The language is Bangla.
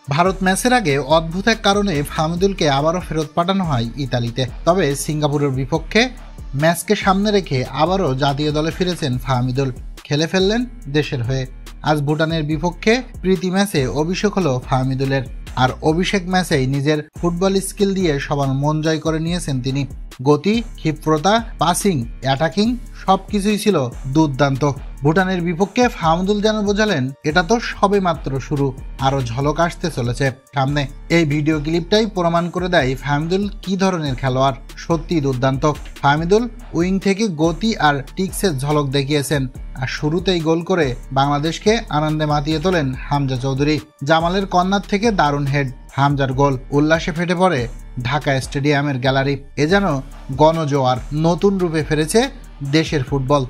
ভারত ম্যাচের আগে অদ্ভুত এক কারণে ফাহমিদুলকে আবারও ফেরত পাঠানো হয় ইতালিতে। তবে সিঙ্গাপুরের বিপক্ষে ম্যাচকে সামনে রেখে আবারও জাতীয় দলে ফিরেছেন ফাহমিদুল, খেলে ফেললেন দেশের হয়ে। আজ ভুটানের বিপক্ষে প্রীতি ম্যাচে অভিষেক হলো ফাহমিদুলের, আর অভিষেক ম্যাচেই নিজের ফুটবল স্কিল দিয়ে সবার মন জয় করে নিয়েছেন তিনি। গতি, ক্ষিপ্রতা, পাসিং, অ্যাটাকিং সবকিছুই ছিল দুর্দান্ত। ভুটানের বিপক্ষে ফাহমিদুল যেন বোঝালেন এটা তো সবে মাত্র শুরু, আরো ঝলক আসতে চলেছে সামনে। এই ভিডিও ক্লিপটাই প্রমাণ করে দেয় ফাহমিদুল কি ধরনের খেলোয়াড়, সত্যি দুর্দান্ত। ফাহমিদুল উইং থেকে গতি আর টিক্সের ঝলক দেখিয়েছেন, আর শুরুতেই গোল করে বাংলাদেশকে আনন্দে মাতিয়ে তোলেন হামজা চৌধুরী। জামালের কর্নার থেকে দারুণ হেড, হামজার গোল, উল্লাসে ফেটে পড়ে ঢাকা স্টেডিয়ামের গ্যালারি। এ যেন গণজোয়ার, নতুন রূপে ফিরেছে দেশের ফুটবল।